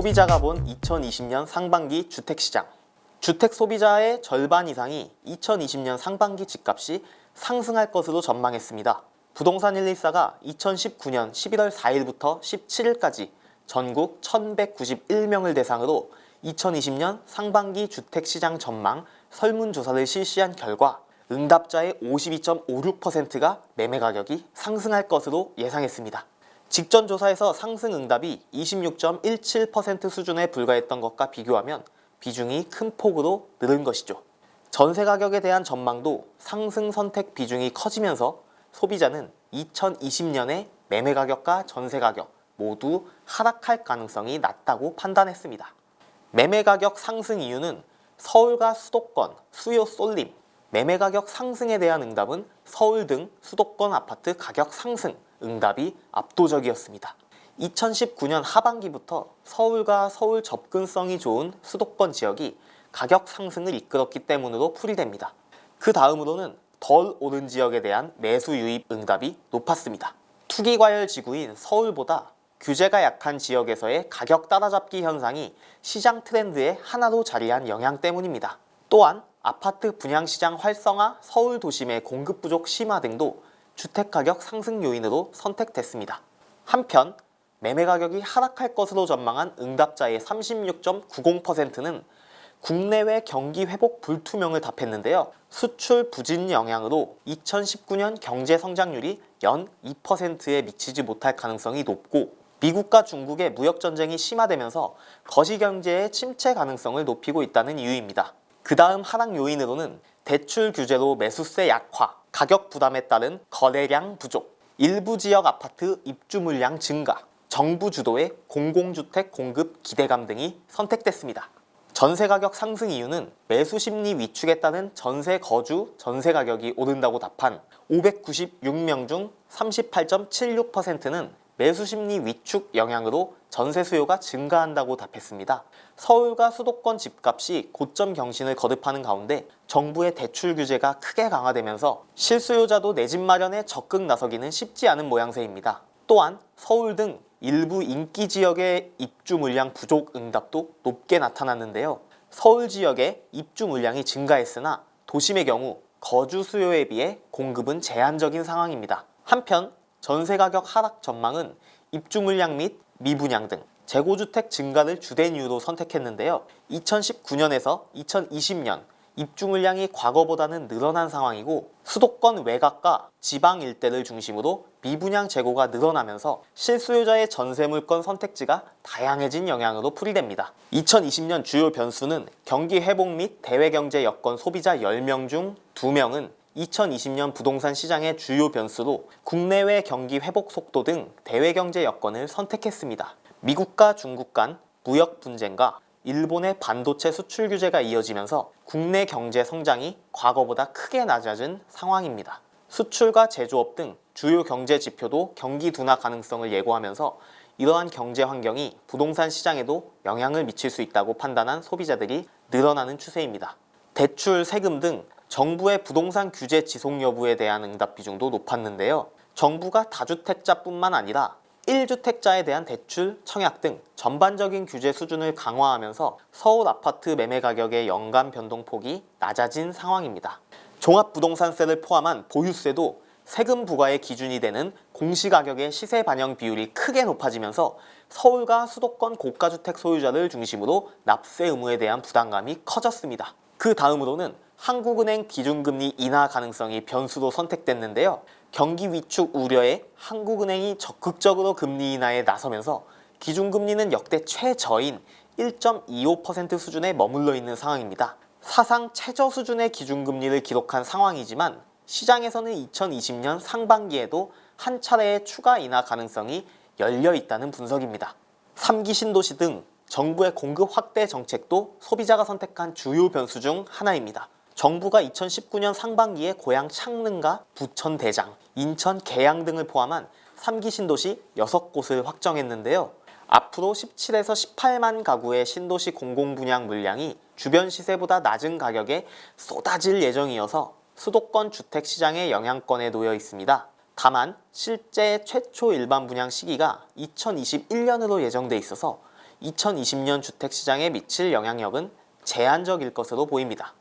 소비자가 본 2020년 상반기 주택시장. 주택 소비자의 절반 이상이 2020년 상반기 집값이 상승할 것으로 전망했습니다. 부동산 114가 2019년 11월 4일부터 17일까지 전국 1191명을 대상으로 2020년 상반기 주택시장 전망 설문조사를 실시한 결과 응답자의 52.56%가 매매 가격이 상승할 것으로 예상했습니다. 직전 조사에서 상승 응답이 26.17% 수준에 불과했던 것과 비교하면 비중이 큰 폭으로 늘은 것이죠. 전세 가격에 대한 전망도 상승 선택 비중이 커지면서 소비자는 2020년에 매매 가격과 전세 가격 모두 하락할 가능성이 낮다고 판단했습니다. 매매 가격 상승 이유는 서울과 수도권 수요 쏠림. 매매 가격 상승에 대한 응답은 서울 등 수도권 아파트 가격 상승 응답이 압도적이었습니다. 2019년 하반기부터 서울과 서울 접근성이 좋은 수도권 지역이 가격 상승을 이끌었기 때문으로 풀이됩니다. 그 다음으로는 덜 오른 지역에 대한 매수 유입 응답이 높았습니다. 투기 과열 지구인 서울보다 규제가 약한 지역에서의 가격 따라잡기 현상이 시장 트렌드의 하나로 자리한 영향 때문입니다. 또한 아파트 분양시장 활성화, 서울 도심의 공급 부족 심화 등도 주택가격 상승 요인으로 선택됐습니다. 한편 매매 가격이 하락할 것으로 전망한 응답자의 36.90%는 국내외 경기 회복 불투명을 답했는데요. 수출 부진 영향으로 2019년 경제 성장률이 연 2%에 미치지 못할 가능성이 높고 미국과 중국의 무역 전쟁이 심화되면서 거시경제의 침체 가능성을 높이고 있다는 이유입니다. 그 다음 하락 요인으로는 대출 규제로 매수세 약화, 가격 부담에 따른 거래량 부족, 일부 지역 아파트 입주 물량 증가, 정부 주도의 공공주택 공급 기대감 등이 선택됐습니다. 전세 가격 상승 이유는 매수 심리 위축에 따른 전세 거주, 전세 가격이 오른다고 답한 596명 중 38.76%는 매수 심리 위축 영향으로 전세 수요가 증가한다고 답했습니다. 서울과 수도권 집값이 고점 경신을 거듭하는 가운데 정부의 대출 규제가 크게 강화되면서 실수요자도 내 집 마련에 적극 나서기는 쉽지 않은 모양새입니다. 또한 서울 등 일부 인기 지역의 입주 물량 부족 응답도 높게 나타났는데요. 서울 지역의 입주 물량이 증가했으나 도심의 경우 거주 수요에 비해 공급은 제한적인 상황입니다. 한편 전세 가격 하락 전망은 입주 물량 및 미분양 등 재고주택 증가를 주된 이유로 선택했는데요. 2019년에서 2020년 입주 물량이 과거보다는 늘어난 상황이고 수도권 외곽과 지방 일대를 중심으로 미분양 재고가 늘어나면서 실수요자의 전세 물건 선택지가 다양해진 영향으로 풀이됩니다. 2020년 주요 변수는 경기 회복 및 대외경제 여건 소비자 10명 중 2명은 2020년 부동산 시장의 주요 변수로 국내외 경기 회복 속도 등 대외경제 여건을 선택했습니다. 미국과 중국 간 무역 분쟁과 일본의 반도체 수출 규제가 이어지면서 국내 경제 성장이 과거보다 크게 낮아진 상황입니다. 수출과 제조업 등 주요 경제 지표도 경기 둔화 가능성을 예고하면서 이러한 경제 환경이 부동산 시장에도 영향을 미칠 수 있다고 판단한 소비자들이 늘어나는 추세입니다. 대출, 세금 등 정부의 부동산 규제 지속 여부에 대한 응답 비중도 높았는데요. 정부가 다주택자뿐만 아니라 1주택자에 대한 대출, 청약 등 전반적인 규제 수준을 강화하면서 서울 아파트 매매 가격의 연간 변동폭이 낮아진 상황입니다. 종합부동산세를 포함한 보유세도 세금 부과의 기준이 되는 공시가격의 시세 반영 비율이 크게 높아지면서 서울과 수도권 고가주택 소유자를 중심으로 납세 의무에 대한 부담감이 커졌습니다. 그 다음으로는 한국은행 기준금리 인하 가능성이 변수로 선택됐는데요. 경기 위축 우려에 한국은행이 적극적으로 금리 인하에 나서면서 기준금리는 역대 최저인 1.25% 수준에 머물러 있는 상황입니다. 사상 최저 수준의 기준금리를 기록한 상황이지만 시장에서는 2020년 상반기에도 한 차례의 추가 인하 가능성이 열려 있다는 분석입니다. 3기 신도시 등 정부의 공급 확대 정책도 소비자가 선택한 주요 변수 중 하나입니다. 정부가 2019년 상반기에 고향 창릉과 부천 대장, 인천 계양 등을 포함한 3기 신도시 6곳을 확정했는데요. 앞으로 17에서 18만 가구의 신도시 공공분양 물량이 주변 시세보다 낮은 가격에 쏟아질 예정이어서 수도권 주택시장의 영향권에 놓여 있습니다. 다만 실제 최초 일반 분양 시기가 2021년으로 예정돼 있어서 2020년 주택시장에 미칠 영향력은 제한적일 것으로 보입니다.